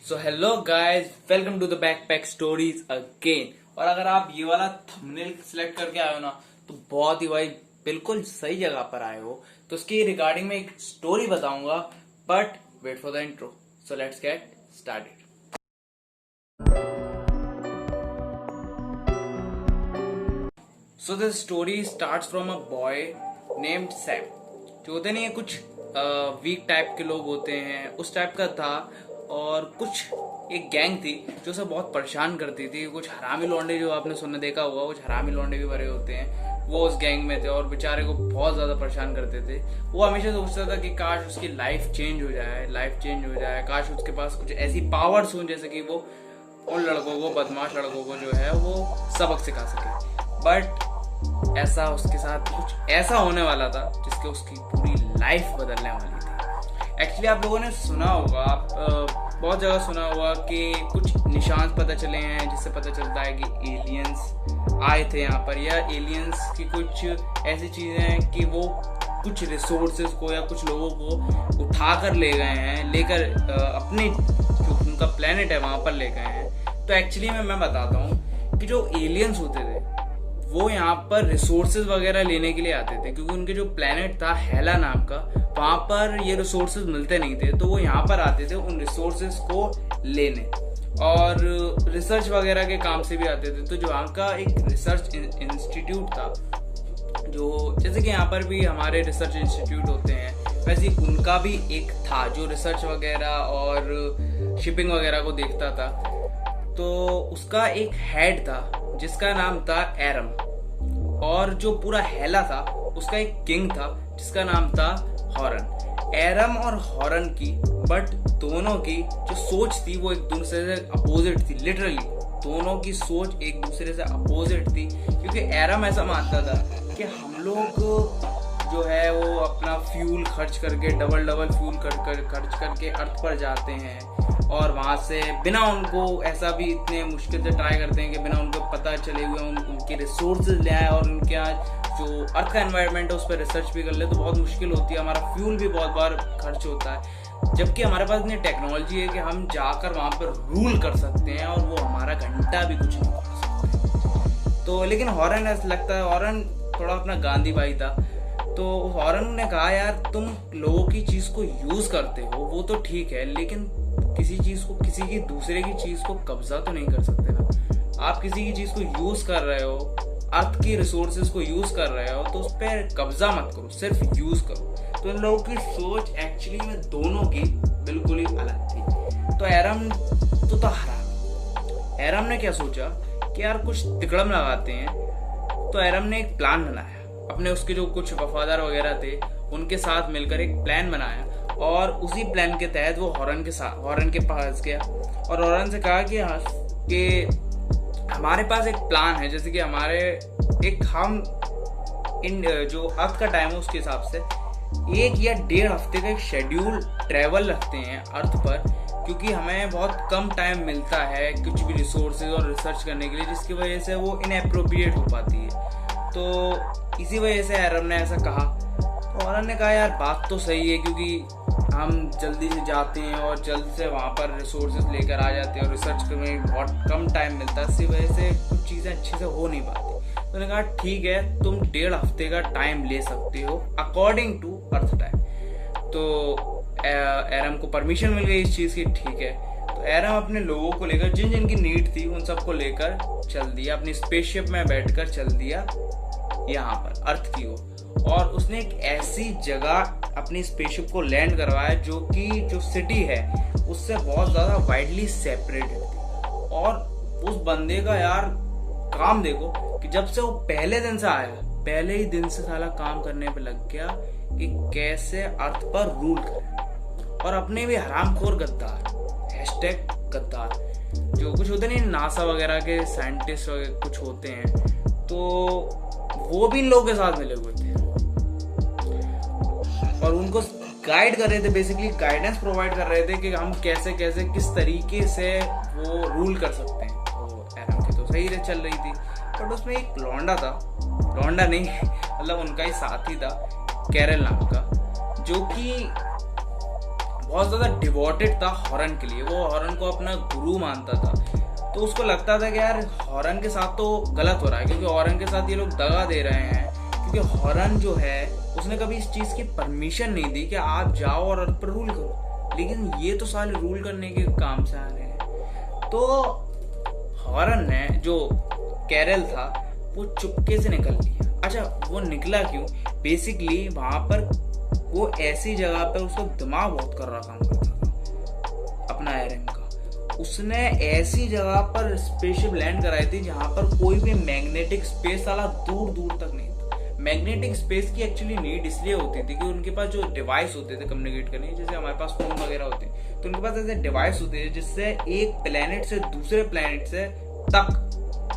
So hello guys, welcome to the backpack stories again. और अगर आप ये वाला थंबनेल सिलेक्ट करके आए हो ना, तो बहुत ही भाई बिल्कुल सही जगह पर आए हो। तो उसकी रिगार्डिंग में एक स्टोरी बताऊंगा, but wait for the intro. So let's get started. So the story starts from a boy named Sam. जो होते नहीं है, कुछ वीक टाइप के लोग होते हैं, उस टाइप का था। और कुछ एक गैंग थी जो उसे बहुत परेशान करती थी। कुछ हरामी लौंडे, जो आपने सुनने देखा होगा, कुछ हरामी लौंडे भी भरे होते हैं, वो उस गैंग में थे और बेचारे को बहुत ज्यादा परेशान करते थे। वो हमेशा सोचता था कि काश उसकी लाइफ चेंज हो जाए, काश उसके पास कुछ ऐसी पावर्स हो जैसे कि वो उन लड़कों को, बदमाश लड़कों को जो है वो सबक सिखा सके। बट ऐसा उसके साथ कुछ ऐसा होने वाला था जिसके उसकी पूरी लाइफ बदलने वाली थी। एक्चुअली आप लोगों ने सुना होगा, बहुत जगह सुना होगा कि कुछ निशान पता चले हैं जिससे पता चलता है कि एलियंस आए थे यहाँ पर, या एलियंस की कुछ ऐसी चीजें हैं कि वो कुछ रिसोर्सेज को या कुछ लोगों को उठा कर ले गए हैं, लेकर अपने जो उनका प्लेनेट है वहां पर ले गए हैं। तो एक्चुअली मैं बताता हूँ कि जो एलियंस होते थे वो यहाँ पर रिसोर्सेज वगैरह लेने के लिए आते थे, क्योंकि उनके जो प्लेनेट था हेला नाम का, वहां पर ये रिसोर्सेज मिलते नहीं थे। तो वो यहाँ पर आते थे उन रिसोर्सेज को लेने, और रिसर्च वगैरह के काम से भी आते थे। तो जो यहाँ का एक रिसर्च इंस्टीट्यूट था, जो जैसे कि यहाँ पर भी हमारे रिसर्च इंस्टीट्यूट होते हैं, वैसे उनका भी एक था जो रिसर्च वगैरह और शिपिंग वगैरह को देखता था। तो उसका एक हेड था जिसका नाम था एरम, और जो पूरा हेला था उसका एक किंग था जिसका नाम था हॉरन। एरम और हॉरन की, बट दोनों की जो सोच थी वो एक दूसरे से अपोजिट थी। लिटरली दोनों की सोच एक दूसरे से अपोजिट थी, क्योंकि एरम ऐसा मानता था कि हम लोग जो है वो अपना फ्यूल खर्च करके, डबल फ्यूल खर्च करके अर्थ पर जाते हैं, और वहां से बिना उनको ऐसा भी इतने मुश्किल से ट्राई करते हैं कि बिना उनको पता चले हुए उनके रिसोर्सेज ले आए, और उनके यहाँ जो अर्थ का एनवायरनमेंट है उस पर रिसर्च भी कर ले, तो बहुत मुश्किल होती है। हमारा फ्यूल भी बहुत बार खर्च होता है, जबकि हमारे पास इतनी टेक्नोलॉजी है कि हम जाकर वहां पर रूल कर सकते हैं, और वो हमारा घंटा भी कुछ नहीं कर सकते। तो लेकिन हॉरन ऐसा लगता है, हॉरन थोड़ा अपना गांधी भाई था। तो हॉरन ने कहा, यार तुम लोगों की चीज को यूज करते हो वो तो ठीक है, लेकिन किसी चीज को, किसी की दूसरे की चीज को कब्जा तो नहीं कर सकते ना। आप किसी की चीज को यूज कर रहे हो, अर्थ की रिसोर्सेज को यूज कर रहे हो, तो उस पर कब्जा मत करो, सिर्फ यूज करो। तो इन लोगों की सोच एक्चुअली में दोनों की बिल्कुल ही अलग थी। तो एरम तो था हरा। एरम ने क्या सोचा कि यार कुछ तिकड़म लगाते हैं। तो एरम ने एक प्लान बनाया, अपने उसके जो कुछ वफादार वगैरह थे उनके साथ मिलकर एक प्लान बनाया, और उसी प्लान के तहत वो हॉरन के पास गया और हॉरन से कहा कि हमारे पास एक प्लान है, जैसे कि हमारे हम इन जो अर्थ का टाइम है उसके हिसाब से 1 या 1.5 हफ्ते का एक शेड्यूल ट्रेवल रखते हैं अर्थ पर, क्योंकि हमें बहुत कम टाइम मिलता है कुछ भी रिसोर्सेज और रिसर्च करने के लिए, जिसकी वजह से वो इनएप्रोप्रिएट हो पाती है। तो इसी वजह से एरम ने ऐसा कहा। तो हॉरन ने कहा, यार बात तो सही है, क्योंकि हम जल्दी से जाते हैं और जल्द से वहाँ पर रिसोर्सेज लेकर आ जाते हैं, और रिसर्च करने में बहुत कम टाइम मिलता है, इसी वजह से कुछ चीज़ें अच्छे से हो नहीं पाती। तो उन्होंने कहा ठीक है, तुम 1.5 हफ्ते का टाइम ले सकते हो अकॉर्डिंग टू अर्थ टाइम। तो एरम को परमिशन मिल गई इस चीज़ की, ठीक है। तो एरम अपने लोगों को लेकर, जिन जिनकी नीड थी उन सबको लेकर चल दिया, अपनी स्पेसशिप में बैठकर चल दिया यहाँ पर अर्थ की ओर। और उसने एक ऐसी जगह अपनी स्पेसशिप को लैंड करवाया जो कि जो सिटी है उससे बहुत ज्यादा वाइडली सेपरेटेड थी। और उस बंदे का यार काम देखो कि जब से वो पहले दिन से आया, पहले ही दिन से साला काम करने पे लग गया कि कैसे अर्थ पर रूल करे। और अपने भी हरामखोर गद्दार, #गद्दार, जो कुछ होते नहीं, नासा वगैरह के साइंटिस्ट कुछ होते हैं, तो वो भी इन लोगों के साथ मिले हुए थे और उनको गाइड कर रहे थे, बेसिकली गाइडेंस प्रोवाइड कर रहे थे कि हम कैसे कैसे किस तरीके से वो रूल कर सकते हैं। तो एरम की तो सही चल रही थी, बट उसमें एक लौंडा था, लौंडा नहीं मतलब उनका ही साथी था, कैरल नाम का, जो कि बहुत ज्यादा डिवोटेड था हॉरन के लिए, वो हॉरन को अपना गुरु मानता था। तो उसको लगता था कि यार हॉरन के साथ तो गलत हो रहा है, क्योंकि हॉरन के साथ ये लोग दगा दे रहे हैं, क्योंकि हॉरन जो है उसने कभी इस चीज की परमिशन नहीं दी कि आप जाओ और अर्थ पर रूल करो, लेकिन ये तो साले रूल करने के काम से आ रहे हैं। तो हॉरन ने, जो कैरल था, वो चुपके से निकल लिया। अच्छा, वो निकला क्यों? बेसिकली वहां पर वो ऐसी जगह पर, उसका दिमाग बहुत कर रहा काम करता था अपना एरएम का। उसने ऐसी जगह पर स्पेसशिप लैंड कराई थी जहां पर कोई भी मैग्नेटिक स्पेस वाला दूर दूर तक नहीं था। मैग्नेटिक स्पेस की एक्चुअली नीड इसलिए होती थी कि उनके पास जो डिवाइस होते थे कम्युनिकेट करने, जैसे हमारे पास फोन वगैरह होते हैं, तो उनके पास ऐसे डिवाइस होते थे जिससे एक प्लेनेट से दूसरे प्लेनेट से तक,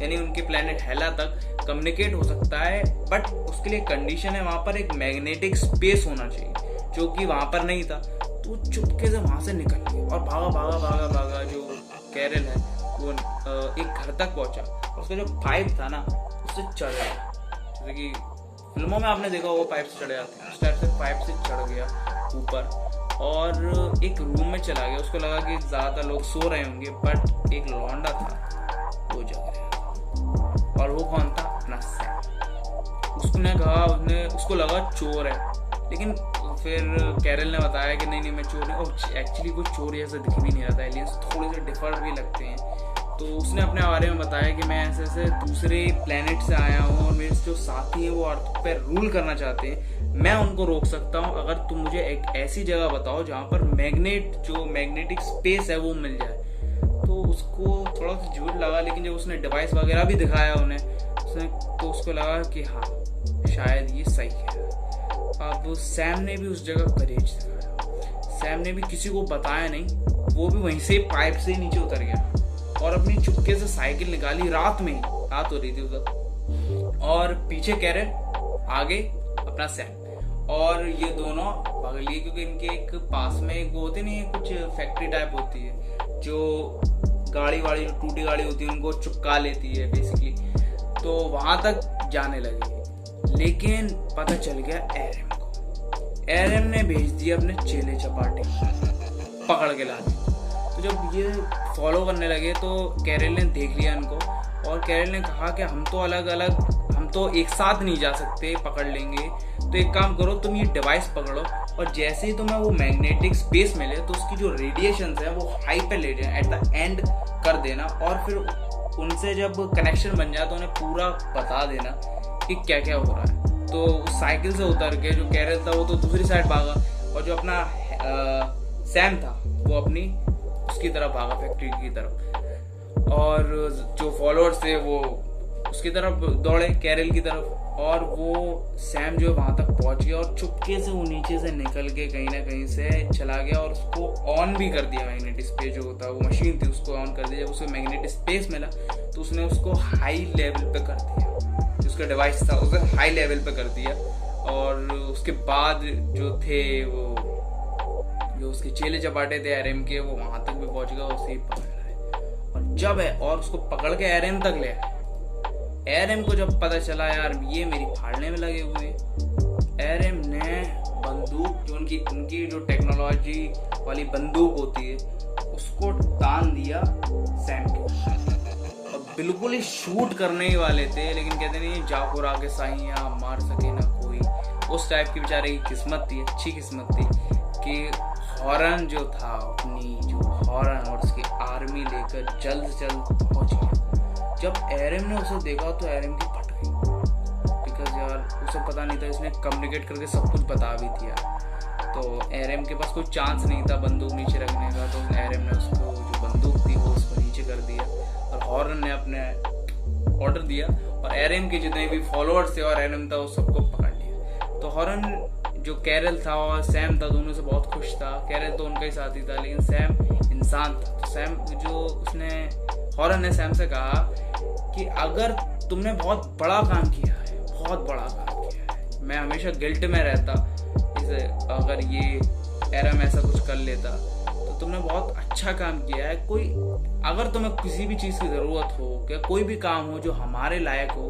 यानी उनके प्लेनेट हेला तक कम्युनिकेट हो सकता है। बट उसके लिए कंडीशन है, वहां पर एक मैग्नेटिक स्पेस होना चाहिए, जो कि वहां पर नहीं था। तो चुपके से वहां से निकल गया और भागा भागा भागा भागा। जो कैरल है वो एक घर तक पहुंचा, उसका जो पाइप था ना उससे चढ़ गया। जैसे कि फिल्मों में आपने देखा वो पाइप से चढ़ जाते हैं, उस टाइप से पाइप से चढ़ गया ऊपर और एक रूम में चला गया। उसको लगा कि ज्यादा लोग सो रहे होंगे, बट एक लौंडा था वो जग रहा था। और वो कौन था? अपना सैम। उसने कहा, उसको लगा चोर है, लेकिन फिर कैरल ने बताया कि नहीं मैं चोर नहीं। एक्चुअली वो चोर जैसा दिख भी नहीं रहा था, एलियंस थोड़े से डिफर भी लगते हैं। तो उसने अपने बारे में बताया कि मैं ऐसे ऐसे दूसरे प्लेनेट से आया हूँ और मेरे जो साथी हैं वो अर्थ पे रूल करना चाहते हैं, मैं उनको रोक सकता हूँ अगर तुम मुझे एक ऐसी जगह बताओ जहाँ पर मैग्नेटिक स्पेस है वो मिल जाए। तो उसको थोड़ा सा झूठ लगा, लेकिन जब उसने डिवाइस वगैरह भी दिखाया उन्हें, तो उसको लगा कि हाँ शायद ये सही है। अब सैम ने भी उस जगह करेज दिखाया। सैम ने भी किसी को बताया नहीं, वो भी वहीं से पाइप से नीचे उतर गया और अपनी चुपके से साइकिल निकाली। रात में ही, रात हो रही थी उधर, और पीछे कैरल, आगे अपना सैम। और ये दोनों भाग लिए, क्योंकि इनके एक पास में एक वो होती नहीं है, कुछ फैक्ट्री टाइप होती है जो गाड़ी वाड़ी, जो टूटी गाड़ी होती है उनको चुपका लेती है बेसिकली। तो वहां तक जाने लगे, लेकिन पता चल गया एरएम को। एरएम ने भेज दिया अपने चेले चपाटे पकड़ के लाने। तो जब ये फॉलो करने लगे तो कैरल ने देख लिया इनको, और कैरल ने कहा कि हम तो अलग अलग, हम तो एक साथ नहीं जा सकते, पकड़ लेंगे। तो एक काम करो, तुम ये डिवाइस पकड़ो और जैसे ही तुम्हें वो मैग्नेटिक स्पेस मिले तो उसकी जो रेडिएशन है वो हाई पे ले जाए, एट द एंड कर देना, और फिर उनसे जब कनेक्शन बन जाए तो उन्हें पूरा बता देना कि क्या क्या हो रहा है। तो साइकिल से उतर के जो कैरल था वो तो दूसरी साइड भागा, और जो अपना सैम था वो अपनी उसकी तरफ भागा, फैक्ट्री की तरफ, और जो फॉलोअर्स थे वो उसकी तरफ दौड़े, कैरल की तरफ। और वो सैम जो वहां तक पहुंच गया और चुपके से वो नीचे से निकल के कहीं ना कहीं से चला गया और उसको ऑन भी कर दिया। मैग्नेटिक स्पेस जो होता है, वो मशीन थी, उसको ऑन कर दिया। जब उसे मैग्नेटिक स्पेस मिला तो उसने उसको हाई लेवल पे कर दिया, उसका डिवाइस था उसे हाई लेवल पे कर दिया। और उसके बाद जो थे वो, जो उसके चेले चपाटे थे एरएम के, वो वहां तक भी पहुंच गया, उसे पकड़ रहे। और जब है और उसको पकड़ के एरएम तक ले आए। एरएम को जब पता चला यार ये मेरी फाड़ने में लगे हुए, एरएम ने बंदूक, जो उनकी जो टेक्नोलॉजी वाली बंदूक होती है, उसको तान दिया सैम के, और बिल्कुल ही शूट करने ही वाले थे, लेकिन कहते नहीं जाफर आगे साइया मार सके ना कोई। उस टाइप की बेचारे की किस्मत थी, अच्छी किस्मत थी कि हॉरन जो था, अपनी जो हॉरन और उसकी आर्मी लेकर जल्द से जल्द पहुंच गया। जब एरएम ने उसे देखा तो एरएम की फट गई, बिकॉज यार उसे पता नहीं था, इसने कम्युनिकेट करके सब कुछ बता भी दिया। तो एरएम के पास कोई चांस नहीं था बंदूक नीचे रखने का, तो एरएम ने उसको जो बंदूक थी वो उसको नीचे कर दिया, और हॉरन ने अपने ऑर्डर दिया, और एरएम के जितने भी फॉलोअर्स थे और एरएम था वो सबको पकड़ लिया। तो हॉरन, जो कैरल था और सैम था, दोनों से बहुत खुश था। कैरल तो उनका ही साथी था, लेकिन सैम इंसान था। तो सैम जो उसने, हॉरन ने सैम से कहा कि अगर तुमने बहुत बड़ा काम किया है, बहुत बड़ा काम किया है, मैं हमेशा गिल्ट में रहता, जैसे अगर ये एरएम ऐसा कुछ कर लेता, तो तुमने बहुत अच्छा काम किया है। कोई अगर तुम्हें किसी भी चीज की जरूरत हो, क्या कोई भी काम हो जो हमारे लायक हो,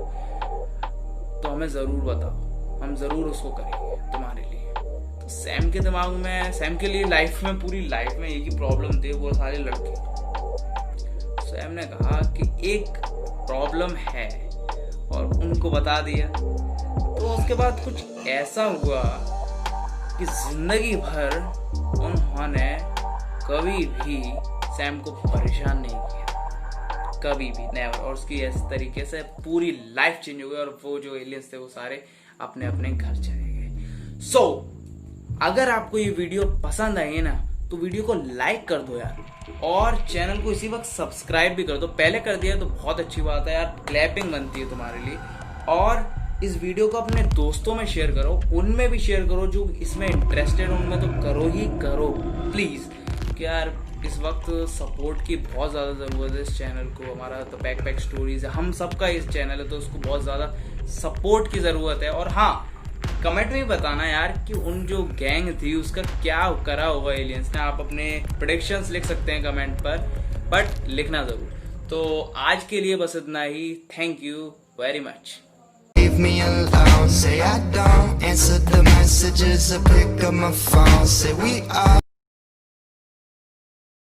तो हमें जरूर बताओ, हम जरूर उसको करेंगे तुम्हारे लिए। तो सैम के दिमाग में, सैम के लिए लाइफ में, पूरी लाइफ में एक ही प्रॉब्लम थी, वो सारे लड़के। सैम ने कहा कि एक प्रॉब्लम है और उनको बता दिया। तो उसके बाद कुछ ऐसा हुआ कि जिंदगी भर उन्होंने कभी भी सैम को परेशान नहीं किया, कभी भी, नेवर। और उसकी इस तरीके से पूरी लाइफ चेंज हो गई और वो जो एलियंस थे वो सारे अपने अपने घर चले गए। सो अगर आपको ये वीडियो पसंद आई ना तो वीडियो को लाइक कर दो यार, और चैनल को इसी वक्त सब्सक्राइब भी कर दो। पहले कर दिया तो बहुत अच्छी बात है यार, क्लैपिंग बनती है तुम्हारे लिए। और इस वीडियो को अपने दोस्तों में शेयर करो, उनमें भी शेयर करो जो इसमें इंटरेस्टेड, उनमें तो करो ही करो प्लीज। कि यार इस वक्त सपोर्ट की बहुत ज़्यादा ज़रूरत है इस चैनल को। हमारा तो बैकपैक स्टोरीज है, हम सबका इस चैनल है, तो उसको बहुत ज़्यादा सपोर्ट की ज़रूरत है। और हाँ, कमेंट में बताना यार कि उन जो गैंग थी उसका क्या करा होगा एलियंस ने। आप अपने प्रेडिक्शंस लिख सकते हैं कमेंट पर, बट लिखना ज़रूर। तो आज के लिए बस इतना ही। Thank you very much. Leave me alone, say I don't answer the messages or pick up my phone, say we are